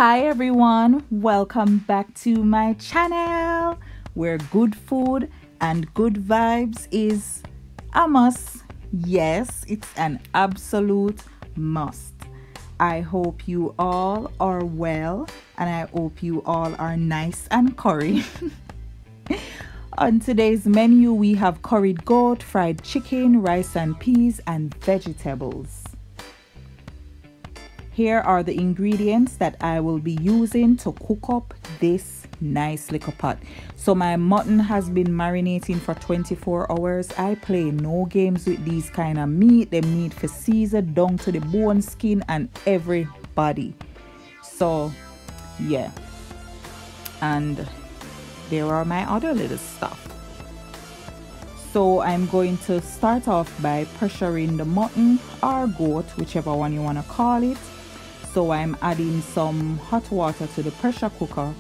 Hi everyone, welcome back to my channel where good food and good vibes is a must. Yes, it's an absolute must. I hope you all are well and I hope you all are nice and curry. On today's menu we have curried goat, fried chicken, rice and peas and vegetables. Here are the ingredients that I will be using to cook up this nice little pot. So my mutton has been marinating for 24 hours. I play no games with these kind of meat. They meat for season down to the bone, skin and everybody. So yeah, and there are my other little stuff. So I'm going to start off by pressuring the mutton or goat, whichever one you want to call it. So I'm adding some hot water to the pressure cooker.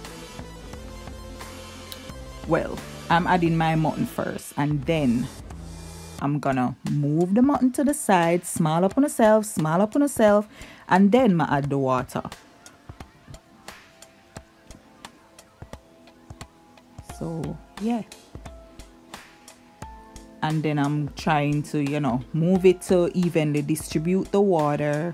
Well, I'm adding my mutton first and then I'm gonna move the mutton to the side, small up on itself, and then I add the water. So yeah. And then I'm trying to, move it to evenly distribute the water.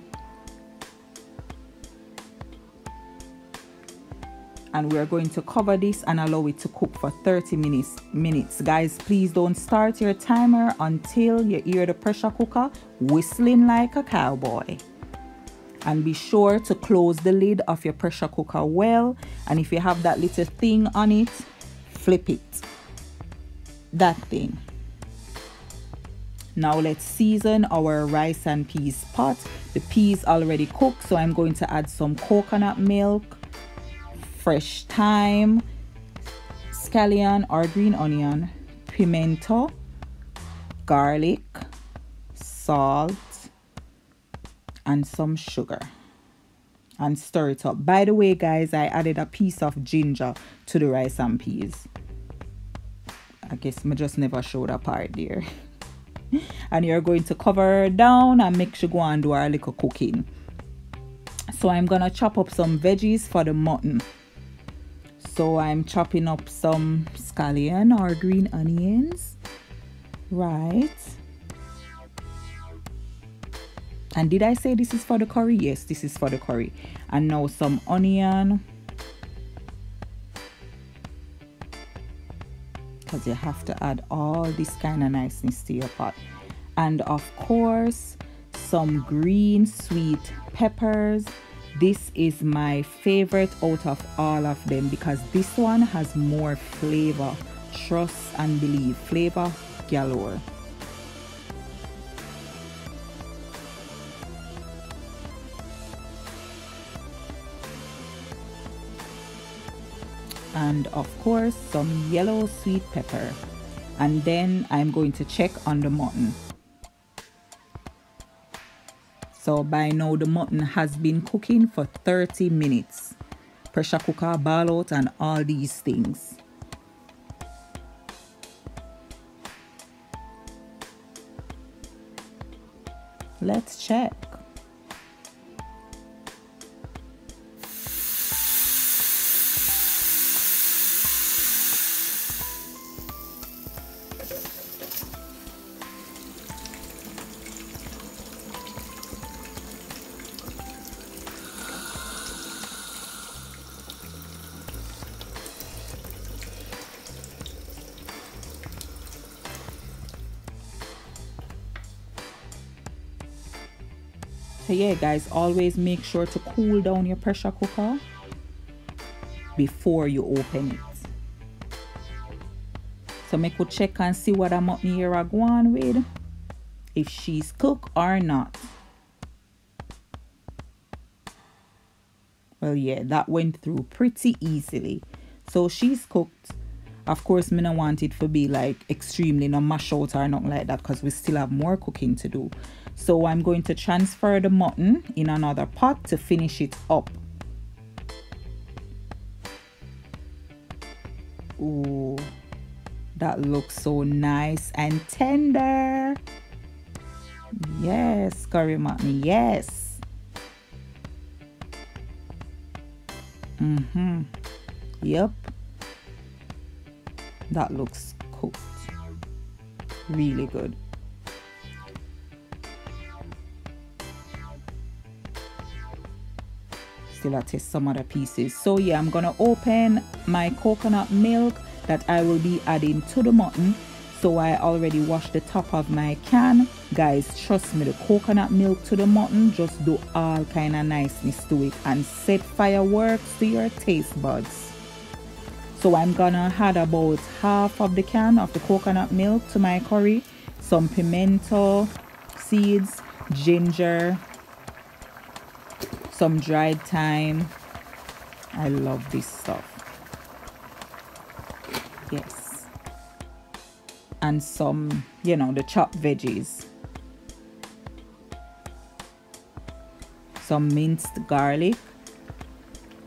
And we're going to cover this and allow it to cook for 30 minutes. Guys, please don't start your timer until you hear the pressure cooker whistling like a cowboy. And be sure to close the lid of your pressure cooker well. And if you have that little thing on it, flip it. That thing. Now let's season our rice and peas pot. The peas already cooked, so I'm going to add some coconut milk, fresh thyme, scallion or green onion, pimento, garlic, salt, and some sugar. And stir it up. By the way, guys, I added a piece of ginger to the rice and peas. I guess I just never showed a part there. And you're going to cover her down and make sure go and do our little cooking. So I'm gonna chop up some veggies for the mutton. So I'm chopping up some scallion or green onions, right? And did I say this is for the curry? Yes, this is for the curry. And now some onion, because you have to add all this kind of niceness to your pot. And of course, some green sweet peppers. This is my favorite out of all of them because this one has more flavor. Trust and believe, flavor galore. And of course some yellow sweet pepper. And then I'm going to check on the mutton. So by now the mutton has been cooking for 30 minutes. Pressure cooker, ball out and all these things. Let's check. So yeah, guys, always make sure to cool down your pressure cooker before you open it. So make could check and see what I'm mutton here are going with, if she's cooked or not. Well, yeah, that went through pretty easily. So she's cooked. Of course, me don't want it to be like extremely no mash out or nothing like that because we still have more cooking to do. So I'm going to transfer the mutton in another pot to finish it up. Ooh, that looks so nice and tender. Yes, curry mutton, yes. Yep, that looks cooked really good. Still I taste some other pieces. So yeah, I'm gonna open my coconut milk that I will be adding to the mutton. So I already washed the top of my can. Guys, trust me, the coconut milk to the mutton just do all kind of niceness to it and set fireworks to your taste buds. So I'm gonna add about half of the can of the coconut milk to my curry, some pimento seeds, ginger, some dried thyme. I love this stuff. Yes. And some, you know, the chopped veggies. Some minced garlic.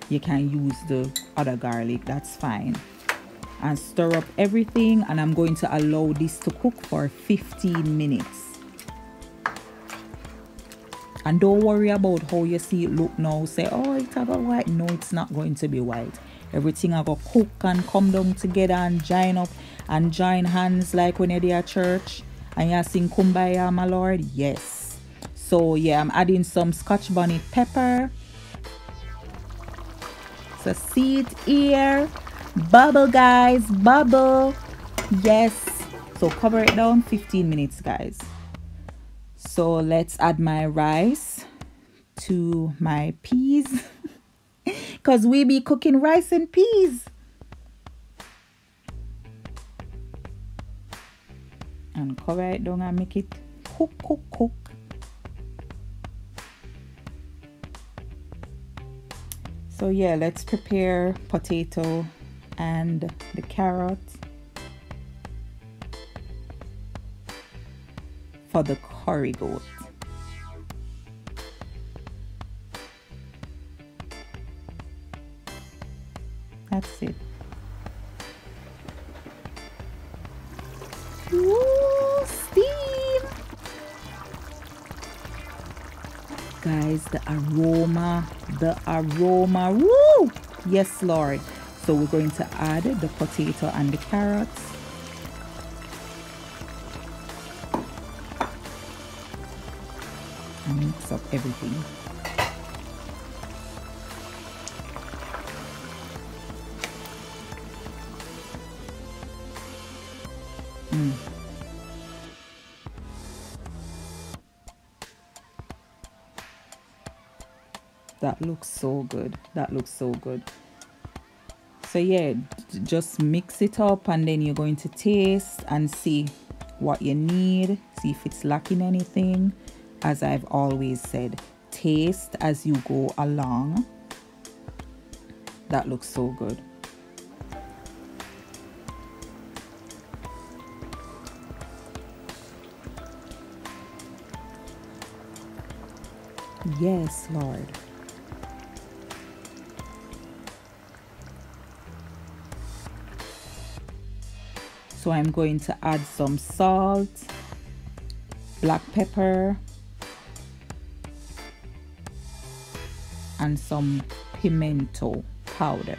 You can use the other garlic, that's fine. And stir up everything, and I'm going to allow this to cook for 15 minutes. And don't worry about how you see it look now. Say, oh, it's about white. No, it's not going to be white. Everything I go cook and come down together and join up and join hands like when you're there at church and you sing Kumbaya, my Lord. Yes. So yeah, I'm adding some scotch bonnet pepper. So see it here. Bubble, guys. Bubble. Yes. So cover it down 15 minutes, guys. So let's add my rice to my peas. Because we be cooking rice and peas. And cover it down and make it cook, cook, cook. So yeah, let's prepare potato and the carrot for the curry goat. That's it. Woo, steam! Guys, the aroma, woo! Yes, Lord. So we're going to add the potato and the carrots. And mix up everything. That looks so good. That looks so good. So yeah, just mix it up and then you're going to taste and see what you need. See if it's lacking anything. As I've always said, taste as you go along. That looks so good. Yes, Lord. So I'm going to add some salt, black pepper, and some pimento powder.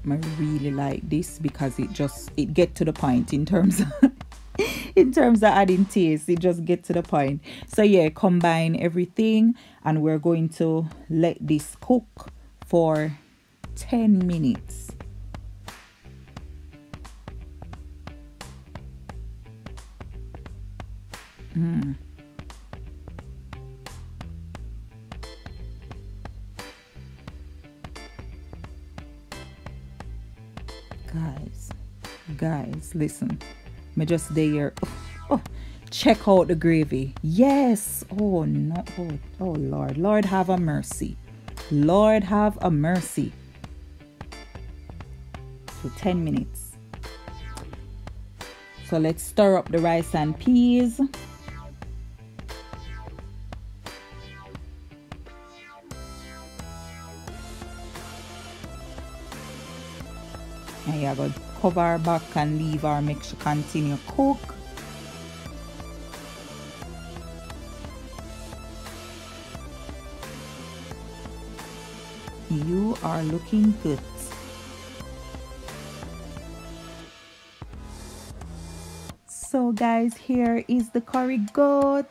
I really like this because it get to the point in terms of in terms of adding taste. It just get to the point. So yeah, combine everything and we're going to let this cook for 10 minutes. Guys, listen. Me just there. Oh, check out the gravy. Yes. Oh no. Oh Lord. Lord have a mercy. Lord have a mercy. So 10 minutes. So let's stir up the rice and peas. And you're going to cover back and leave our mixture continue cook. You are looking good. So guys, here is the curry goat.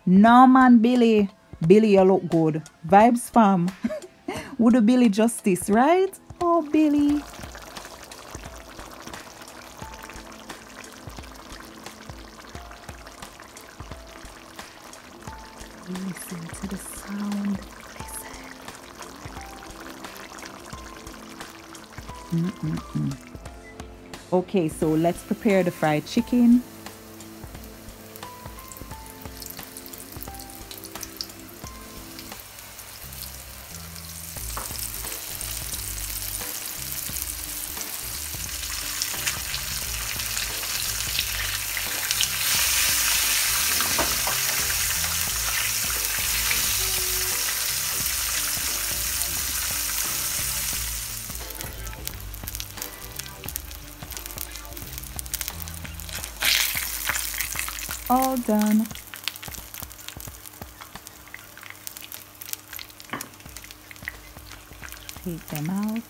No man, Billy. Billy, you look good. Vibes fam. Would do Billy justice, right? Oh, Billy. Listen to the sound. Listen. Okay, so let's prepare the fried chicken. All done. Take them out.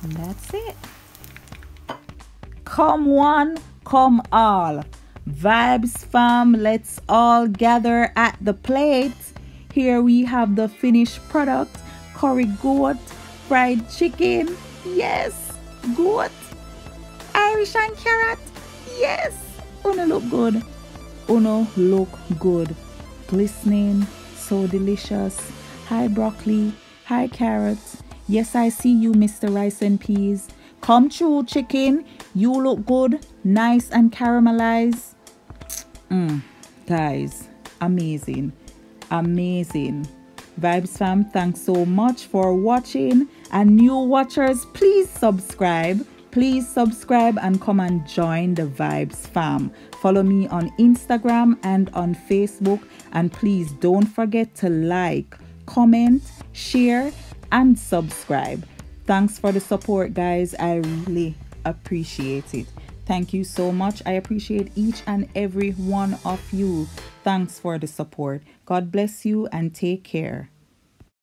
And that's it. Come one, come all. Vibes fam, let's all gather at the plate. Here we have the finished product. Curry goat, fried chicken. Yes, goat. Irish and carrot. Yes. Uno look good. Uno look good. Glistening. So delicious. Hi broccoli. Hi carrots. Yes, I see you, Mr. Rice and Peas. Come true, chicken. You look good. Nice and caramelized. Guys, amazing. Amazing. Vibes fam, thanks so much for watching. And new watchers, please subscribe. Please subscribe and come and join the Vibes fam. Follow me on Instagram and on Facebook. And please don't forget to like, comment, share, and subscribe. Thanks for the support, guys. I really appreciate it. Thank you so much. I appreciate each and every one of you. Thanks for the support. God bless you and take care.